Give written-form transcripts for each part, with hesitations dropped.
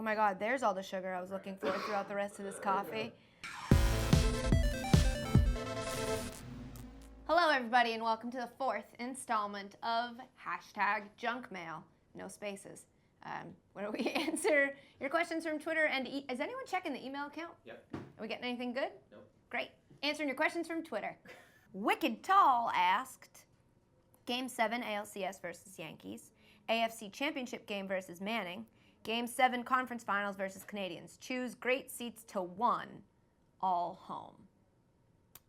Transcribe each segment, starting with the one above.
Oh my God, there's all the sugar I was looking for throughout the rest of this coffee. Hello everybody and welcome to the 4th installment of #JUNKMAIL, no spaces, where we answer your questions from Twitter and is anyone checking the email account? Yep. Are we getting anything good? Nope. Great. Answering your questions from Twitter. Wicked Tall asked, Game 7 ALCS versus Yankees, AFC Championship game versus Manning, Game 7 Conference Finals versus Canadians. Choose great seats to 1, all home.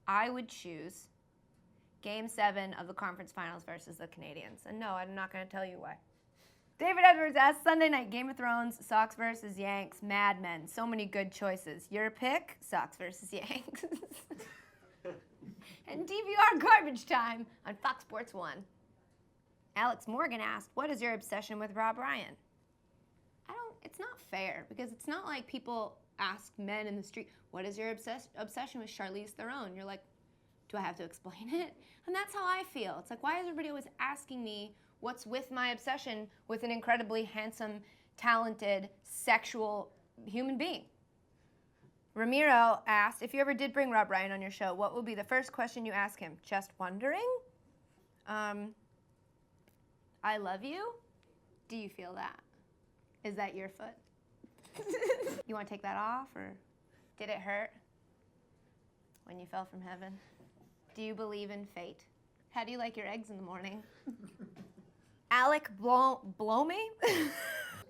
I would choose Game 7 of the Conference Finals versus the Canadians. And no, I'm not going to tell you why. David Edwards asks, Sunday night, Game of Thrones, Sox versus Yanks, Mad Men. So many good choices. Your pick, Sox versus Yanks. And DVR Garbage Time on Fox Sports 1. Alex Morgan asked, what is your obsession with Rob Ryan? It's not fair, because it's not like people ask men in the street, what is your obsession with Charlize Theron? You're like, do I have to explain it? And that's how I feel. It's like, why is everybody always asking me what's with my obsession with an incredibly handsome, talented, sexual human being? Ramiro asked, if you ever did bring Rob Ryan on your show, what would be the first question you ask him? Just wondering? I love you? Do you feel that? Is that your foot? You want to take that off, or did it hurt when you fell from heaven? Do you believe in fate? How do you like your eggs in the morning? Alec Blomey?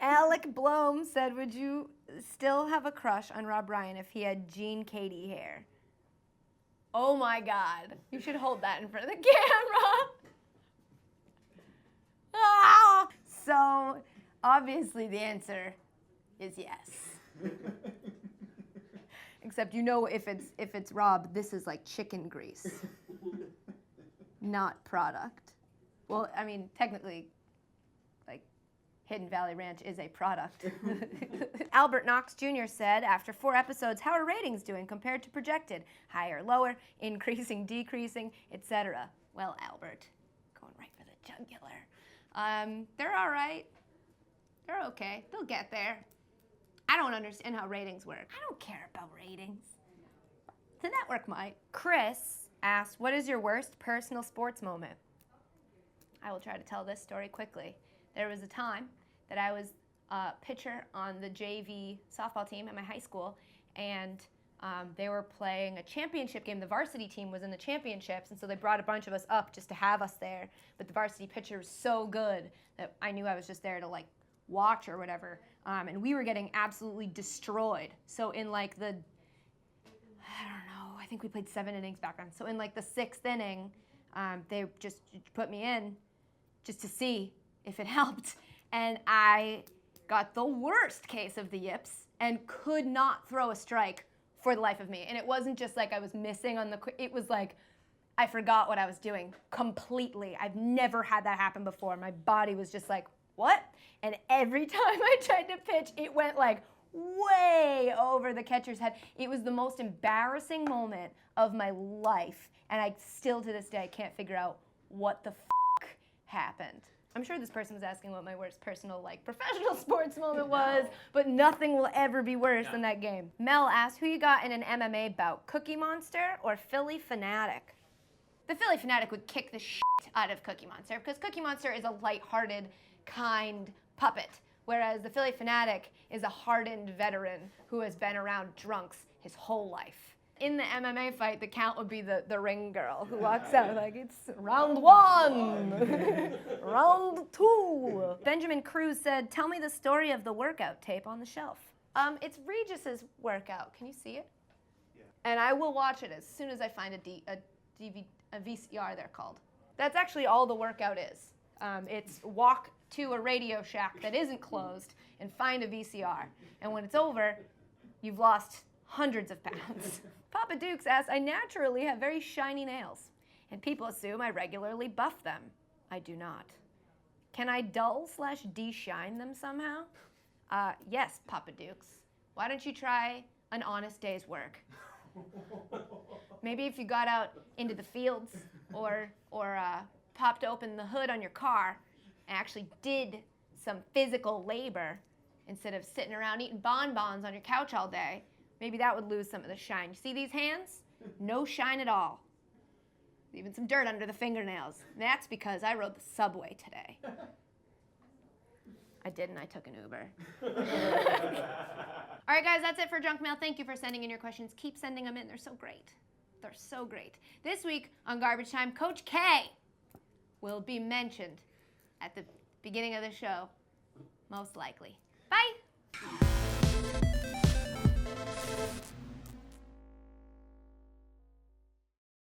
Alec Blome said, would you still have a crush on Rob Ryan if he had Gene Katie hair? Oh my God. You should hold that in front of the camera. Ah! So, obviously the answer is yes. Except you know if it's Rob, this is like chicken grease, not product. Well, I mean, technically, like, Hidden Valley Ranch is a product. Albert Knox Jr. said, after 4 episodes, how are ratings doing compared to projected? Higher, lower, increasing, decreasing, etc. Well, Albert, going right for the jugular. They're all right. They're okay. They'll get there. I don't understand how ratings work. I don't care about ratings. The network might. Chris asked, what is your worst personal sports moment? I will try to tell this story quickly. There was a time that I was a pitcher on the JV softball team at my high school, and they were playing a championship game. The varsity team was in the championships, and so they brought a bunch of us up just to have us there. But the varsity pitcher was so good that I knew I was just there to, like, watch or whatever. And we were getting absolutely destroyed. So in like the, I don't know, I think we played 7 innings back then. So in like the 6th inning, they just put me in just to see if it helped. And I got the worst case of the yips and could not throw a strike for the life of me. And it wasn't just like I was missing on the, it was like I forgot what I was doing completely. I've never had that happen before. My body was just like, what? And every time I tried to pitch, it went like way over the catcher's head. It was the most embarrassing moment of my life. And I still to this day can't figure out what the f*** happened. I'm sure this person was asking what my worst personal, like, professional sports moment was, but nothing will ever be worse than that game. Mel asked, who you got in an MMA bout, Cookie Monster or Phillie Phanatic? The Phillie Phanatic would kick the shit out of Cookie Monster, because Cookie Monster is a lighthearted, kind puppet, whereas the Phillie Phanatic is a hardened veteran who has been around drunks his whole life. In the MMA fight, the count would be the ring girl who walks out like, it's round 1, round 2. Benjamin Cruz said, tell me the story of the workout tape on the shelf. It's Regis's workout. Can you see it? Yeah. And I will watch it as soon as I find a VCR, they're called. That's actually all the workout is. It's walk to a Radio Shack that isn't closed and find a VCR. And when it's over, you've lost hundreds of pounds. Papa Dukes asks, I naturally have very shiny nails, and people assume I regularly buff them. I do not. Can I dull/de-shine them somehow? Yes, Papa Dukes. Why don't you try an honest day's work? Maybe if you got out into the fields or popped open the hood on your car and actually did some physical labor, instead of sitting around eating bonbons on your couch all day. Maybe that would lose some of the shine. You see these hands? No shine at all. Even some dirt under the fingernails. That's because I rode the subway today. I didn't. I took an Uber. All right, guys, that's it for Junk Mail. Thank you for sending in your questions. Keep sending them in. They're so great. They're so great. This week on Garbage Time, Coach K will be mentioned at the beginning of the show, most likely. Bye.